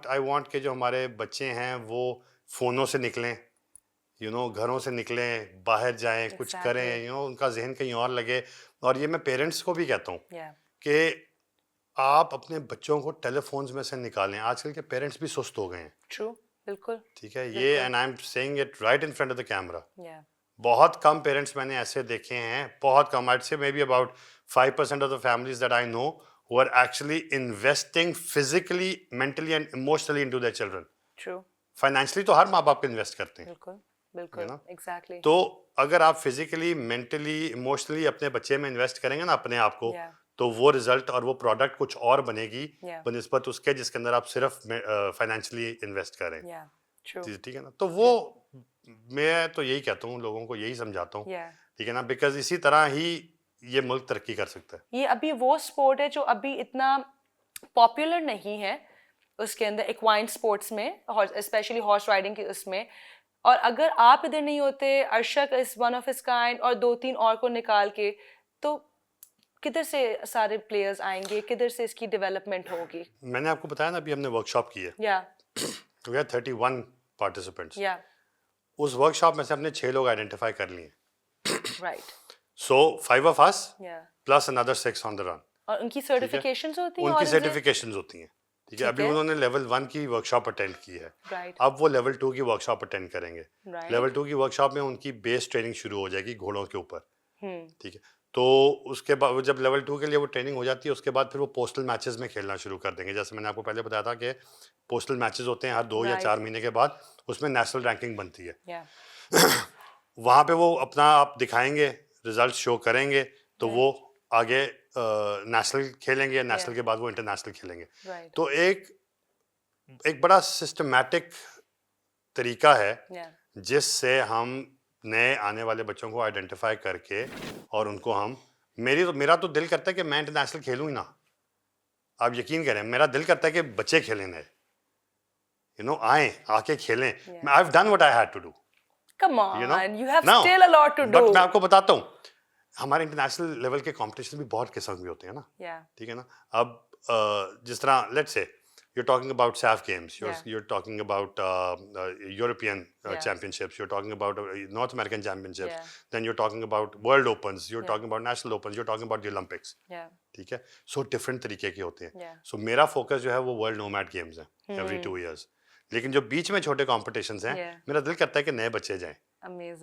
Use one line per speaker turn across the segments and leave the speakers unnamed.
Want कि जो हमारे बच्चे हैं वो फ़ोनों से निकलें, घरों से निकलें, बाहर जाएं, कुछ करें, उनका जहन कहीं और लगे। और ये मैं पेरेंट्स को भी कहता हूँ कि आप अपने बच्चों को टेलीफोन्स में से निकालें। आजकल के पेरेंट्स भी सुस्त हो गए हैं।
ट्रू, बिल्कुल।
ठीक है, ये and I am saying it right in front of the camera. बहुत कम पेरेंट्स मैंने ऐसे देखे हैं, बहुत कम। I'd say maybe about 5% of the families that I know who are actually investing physically, mentally and emotionally into their children.
True.
Financially तो हर माँ बाप invest करते हैं,
बिल्कुल, बिल्कुल, exactly.
तो अगर आप फिजिकली, मेंटली, इमोशनली अपने बच्चे में इन्वेस्ट करेंगे ना अपने आप को, तो वो रिजल्ट और वो प्रोडक्ट कुछ और बनेगी बनिस्बत उसके जिसके अंदर आप सिर्फ फाइनेंशियली इन्वेस्ट करें। ठीक है ना, तो वो मैं तो यही कहता हूँ, लोगों को यही समझाता हूँ, ठीक है ना, बिकॉज इसी तरह ही ये मुल्क तरक्की कर सकता है।
ये अभी वो स्पोर्ट है जो अभी इतना पॉपुलर नहीं है उसके अंदर, इक्वाइन स्पोर्ट्स में, स्पेशली हॉर्स राइडिंग के उसमें। और अगर आप इधर नहीं होते, Arshak is one of his kind और 2-3 और को निकाल के, तो किधर से सारे प्लेयर्स आएंगे, किधर से इसकी डेवलपमेंट होगी?
मैंने आपको बताया ना, अभी हमने वर्कशॉप की है, we had 31 participants. उस वर्कशॉप में से हमने 6 लोग आइडेंटिफाई कर लिए।
Right.
So 5 of us plus another 6 on the run.
और उनकी सर्टिफिकेशंस होती हैं?
उनकी सर्टिफिकेशंस होती हैं, ठीक है। अभी उन्होंने लेवल 1 की वर्कशॉप अटेंड की है, अब वो लेवल 2 की वर्कशॉप अटेंड करेंगे। लेवल 2 की वर्कशॉप में उनकी बेस ट्रेनिंग शुरू हो जाएगी घोड़ों के ऊपर, ठीक है। तो उसके बाद जब लेवल 2 के लिए वो ट्रेनिंग हो जाती है, उसके बाद फिर वो पोस्टल मैचेस में खेलना शुरू कर देंगे। जैसे मैंने आपको पहले बताया था कि पोस्टल मैचेस होते हैं हर 2 या 4 महीने के बाद, उसमें नेशनल रैंकिंग बनती है। वहाँ पे वो अपना आप दिखाएंगे, रिजल्ट शो करेंगे, तो वो आगे नेशनल खेलेंगे, नेशनल के बाद वो इंटरनेशनल खेलेंगे। तो एक बड़ा सिस्टमैटिक तरीका है जिससे हम नए आने वाले बच्चों को आइडेंटिफाई करके और उनको हम, मेरा तो दिल करता है कि मैं इंटरनेशनल खेलूं ही ना। आप यकीन करें, मेरा दिल करता है कि बच्चे खेलें नए, आए आके खेलें। I have done what I had to do.
Come on, you have still a lot to do.
But मैं आपको बताता हूँ, हमारे इंटरनेशनल लेवल के कंपटीशन भी बहुत किस्म के होते हैं ना, ठीक है ना। अब जिस तरह let's say you're talking about SAF games, you're talking about European championships, you're talking about North American championships, then you're talking about World Opens, you're talking about National Opens, you're talking about the Olympics, ठीक है। So different तरीके के होते हैं। So मेरा focus जो है वो World Nomad Games है, every 2 years। लेकिन जो बीच में छोटे कॉम्पिटिशंस हैं, मेरा दिल करता है कि नए बच्चे जाएं,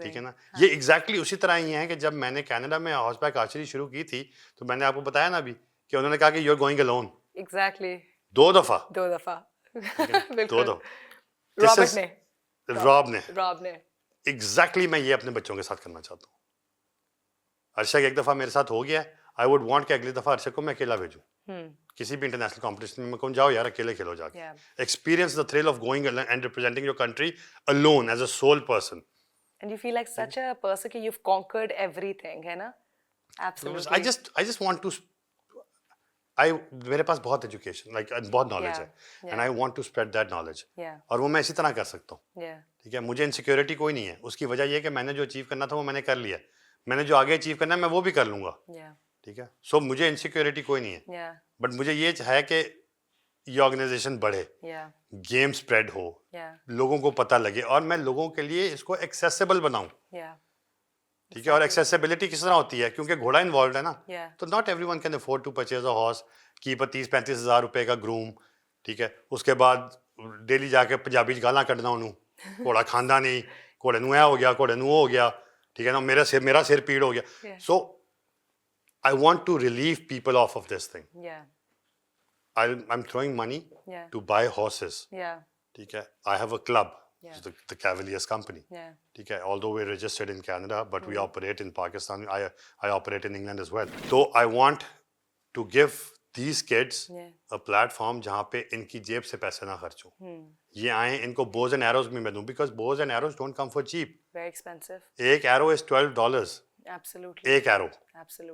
ठीक है ना। ये एग्जैक्टली उसी तरह ही है कि जब मैंने कनाडा में हॉर्सबैक आर्चरी शुरू की थी, तो मैंने आपको बताया ना अभी कि उन्होंने कहा कि you are going alone.
Exactly.
2 दफा।
बिल्कुल। रॉब ने
एग्जैक्टली मैं ये अपने बच्चों के साथ करना चाहता हूँ। अर्शक एक दफा मेरे साथ हो गया, आई वुड वांट कि अगली दफा अर्शक को मैं अकेला भेजूं किसी भी इंटरनेशनल कंपटीशन में। कौन जाओ यार, अकेले खेलो जाके, experience the thrill of going and representing your country alone as a sole person.
And you feel like such a person कि you've conquered everything, है ना? Absolutely.
I just want to, मेरे पास बहुत एजुकेशन, बहुत नॉलेज है, and I want to spread that knowledge, और वो मैं इसी तरह कर सकता हूँ, ठीक है। मुझे इनसिक्योरिटी कोई नहीं है, उसकी वजह ये है कि मैंने जो अचीव करना था वो मैंने कर लिया, मैंने जो आगे अचीव करना है मैं वो भी कर लूंगा, ठीक है। सो मुझे इनसिक्योरिटी कोई नहीं है, बट मुझे ये है कि ये ऑर्गेनाइजेशन बढ़े, गेम स्प्रेड हो, लोगों को पता लगे, और मैं लोगों के लिए इसको एक्सेसिबल बनाऊं, ठीक है। और एक्सेसिबिलिटी किस तरह होती है, क्योंकि घोड़ा इन्वॉल्व है ना, तो not everyone can afford to purchase a horse, keep 30-35 हज़ार रुपए का ग्रूम, ठीक है। उसके बाद डेली जाके पंजाबी गाला कढ़ना उन्होंने, घोड़ा खांदा नहीं, घोड़े नू हो गया, घोड़े नू हो गया, ठीक है ना, मेरा सिर पीड़ हो गया। So I want to relieve people of this thing. I'm throwing money to buy horses, ठीक है। I have a club, the Cavaliers company, ठीक है। Although we're registered in Canada, but we operate in Pakistan. I operate in England as well. So I want to give these kids a platform जहाँ पे इनकी जेब से पैसे ना खर्च हो, ये आए, इनको bows and arrows भी मैं दूं, because bows and arrows don't come for cheap.
Very expensive.
एक arrow is $12.
Absolutely.
एक एरो,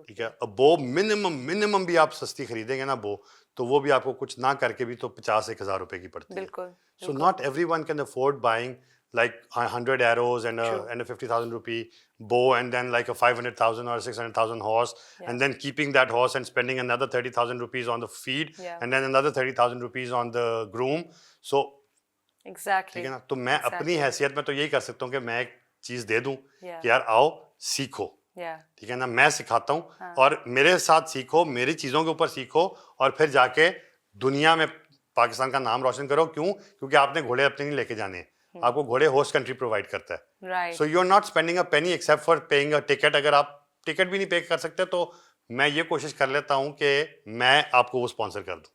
ठीक है। अब बो मिनिमम भी आप सस्ती खरीदेंगे ना बो, तो वो भी आपको कुछ ना करके भी तो 50-1 हज़ार रुपए की पड़ती है।
बिल्कुल।
So not everyone can afford buying like 100 arrows and a 50,000 rupee bow, and then like a 500,000 or 600,000 horse, and then keeping that horse and spending another 30,000 rupees on the feed, and then another 30,000 rupees on the groom. So
exactly,
ठीक है ना, तो मैं अपनी हैसियत में तो यही कर सकता हूँ कि मैं एक चीज दे दूं कि यार आओ सीखो, ठीक है ना, मैं सिखाता हूँ और मेरे साथ सीखो, मेरी चीजों के ऊपर सीखो और फिर जाके दुनिया में पाकिस्तान का नाम रोशन करो। क्यों? क्योंकि आपने घोड़े अपने नहीं लेके जाने, आपको घोड़े होस्ट कंट्री प्रोवाइड करता है। So you are not spending a penny except for paying a ticket. अगर आप टिकट भी नहीं पे कर सकते तो मैं ये कोशिश कर लेता हूँ कि मैं आपको वो स्पॉन्सर कर दूँ।